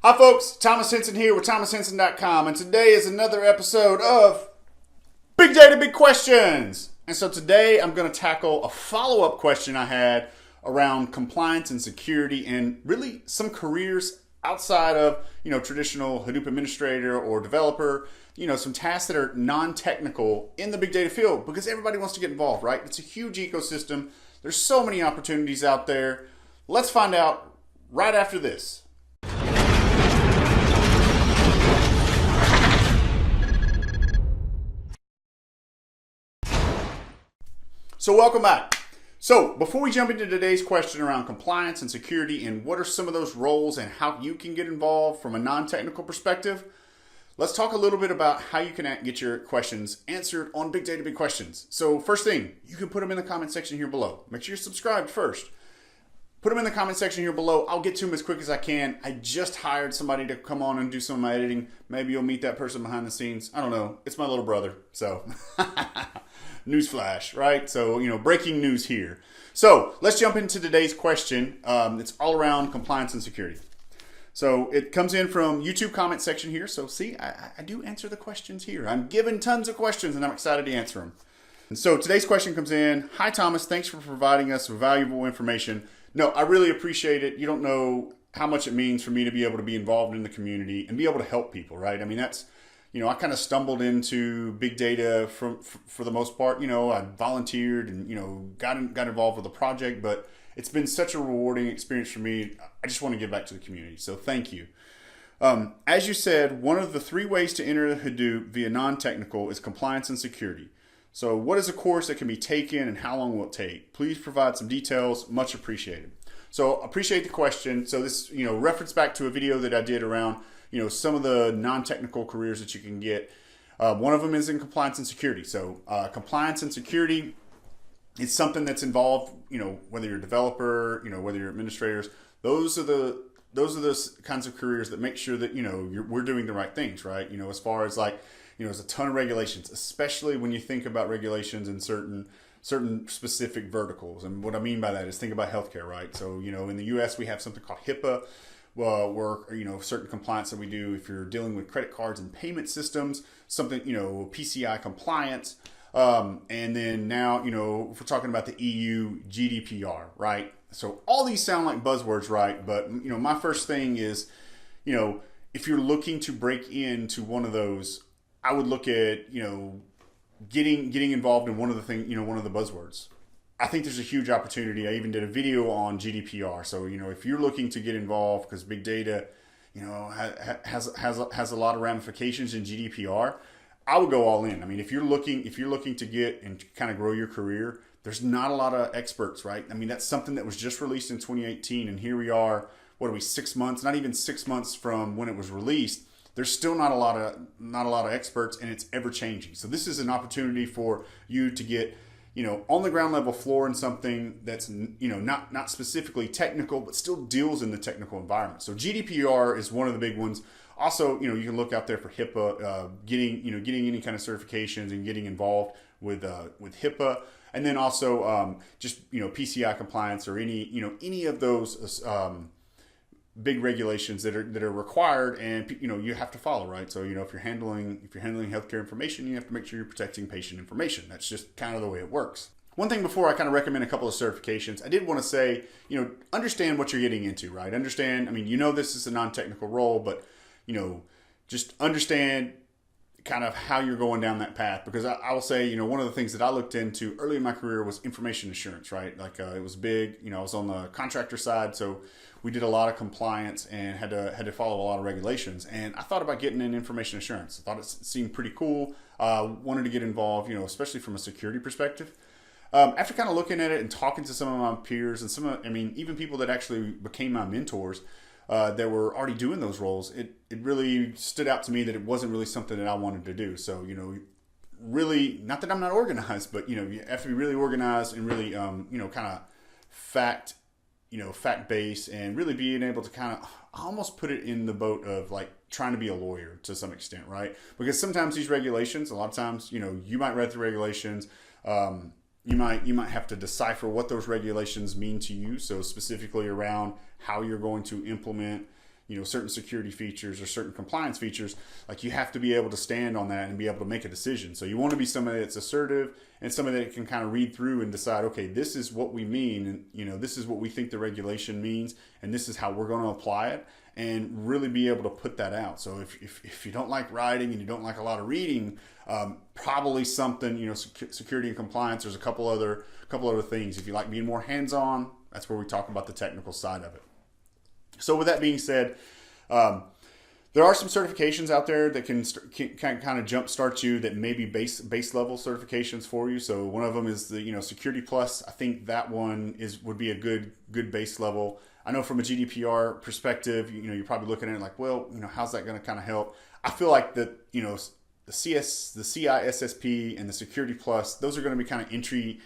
Hi folks, Thomas Henson here with thomashenson.com, and today is another episode of Big Data, Big Questions. And so today I'm going to tackle a follow-up question I had around compliance and security and really some careers outside of, traditional Hadoop administrator or developer, some tasks that are non-technical in the big data field because everybody wants to get involved, right? It's a huge ecosystem. There's so many opportunities out there. Let's find out right after this. So welcome back. So before we jump into today's question around compliance and security and what are some of those roles and how you can get involved from a non-technical perspective, let's talk a little bit about how you can get your questions answered on Big Data, Big Questions. So first thing, you can put them in the comment section here below. Make sure you're subscribed first. Put them in the comment section here below. I'll get to them as quick as I can. I just hired somebody to come on and do some of my editing. Maybe you'll meet that person behind the scenes. I don't know. It's my little brother. So newsflash, right? So, breaking news here. So let's jump into today's question. It's all around compliance and security. So it comes in from YouTube comment section here. So see, I do answer the questions here. I'm given tons of questions and I'm excited to answer them. And so today's question comes in. Hi, Thomas. Thanks for providing us with valuable information. No, I really appreciate it. You don't know how much it means for me to be able to be involved in the community and be able to help people, right? I mean, that's, I kind of stumbled into big data for the most part. I volunteered and, got involved with the project, but it's been such a rewarding experience for me. I just want to give back to the community. So thank you. As you said, one of the 3 ways to enter Hadoop via non-technical is compliance and security. So what is a course that can be taken and how long will it take? Please provide some details. Much appreciated. So appreciate the question. So this, reference back to a video that I did around, some of the non-technical careers that you can get. One of them is in compliance and security. So compliance and security is something that's involved, whether you're a developer, whether you're administrators, those are the kinds of careers that make sure that, we're doing the right things, right? As far as like, there's a ton of regulations, especially when you think about regulations in certain specific verticals. And what I mean by that is think about healthcare, right? So, in the US, we have something called HIPPA, where, certain compliance that we do if you're dealing with credit cards and payment systems, something, PCI compliance. And then now, if we're talking about the EU GDPR, right? So all these sound like buzzwords, right? But, my first thing is, if you're looking to break into one of those, I would look at, getting involved in one of the things, one of the buzzwords. I think there's a huge opportunity. I even did a video on GDPR. So, if you're looking to get involved because big data, has a lot of ramifications in GDPR, I would go all in. I mean, if you're looking to get and kind of grow your career, there's not a lot of experts, right? I mean, that's something that was just released in 2018. And here we are, what are we, 6 months, not even 6 months from when it was released. There's still not a lot of experts, and it's ever changing. So this is an opportunity for you to get, on the ground level floor in something that's, not specifically technical, but still deals in the technical environment. So GDPR is one of the big ones. Also, you can look out there for HIPAA, getting any kind of certifications and getting involved with HIPAA, and then also just PCI compliance or any of those big regulations that are required and you have to follow, right? So if you're handling healthcare information, you have to make sure you're protecting patient information. That's just kind of the way it works. One thing before I kind of recommend a couple of certifications, I did want to say, understand what you're getting into, right? Understand, I mean, this is a non-technical role, but just understand kind of how you're going down that path, because I will say, one of the things that I looked into early in my career was information assurance, right? Like it was big, I was on the contractor side, so we did a lot of compliance and had to follow a lot of regulations. And I thought about getting in information assurance. I thought it seemed pretty cool. Wanted to get involved, especially from a security perspective. After kind of looking at it and talking to some of my peers and even people that actually became my mentors, that were already doing those roles, it really stood out to me that it wasn't really something that I wanted to do. So, really, not that I'm not organized, but, you have to be really organized and really, kind of fact-based and really being able to kind of almost put it in the boat of like trying to be a lawyer to some extent, right? Because sometimes these regulations, a lot of times, you might read the regulations, you might have to decipher what those regulations mean to you. So specifically around how you're going to implement, certain security features or certain compliance features, like you have to be able to stand on that and be able to make a decision. So you want to be somebody that's assertive and somebody that can kind of read through and decide, okay, this is what we mean, and this is what we think the regulation means, and this is how we're going to apply it, and really be able to put that out. So if you don't like writing and you don't like a lot of reading, probably something, security and compliance, there's a couple other things. If you like being more hands-on, that's where we talk about the technical side of it. So with that being said, there are some certifications out there that can kind of jumpstart you, that may be base level certifications for you. So one of them is the Security Plus. I think that one would be a good base level. I know from a GDPR perspective, you're probably looking at it like, well, how's that going to kind of help? I feel like that the CISSP and the Security Plus, those are going to be kind of entry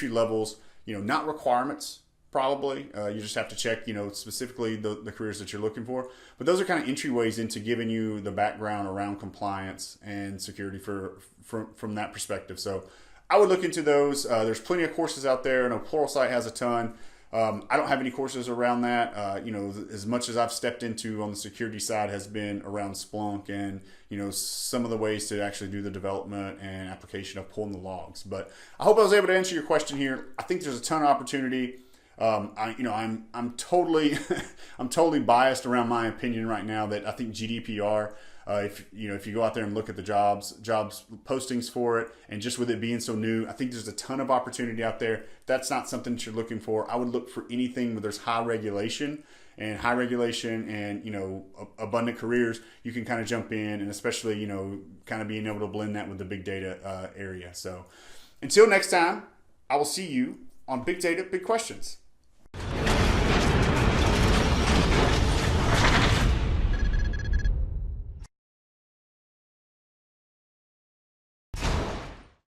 levels. Not requirements. Probably. You just have to check, specifically the careers that you're looking for. But those are kind of entryways into giving you the background around compliance and security from that perspective. So I would look into those. There's plenty of courses out there. I know Pluralsight has a ton. I don't have any courses around that. As much as I've stepped into on the security side has been around Splunk and, some of the ways to actually do the development and application of pulling the logs. But I hope I was able to answer your question here. I think there's a ton of opportunity. I'm totally I'm totally biased around my opinion right now that I think GDPR, if you go out there and look at the jobs postings for it, and just with it being so new, I think there's a ton of opportunity out there. If that's not something that you're looking for, I would look for anything where there's high regulation and abundant careers. You can kind of jump in, and especially kind of being able to blend that with the big data area. So until next time, I will see you on Big Data Big Questions.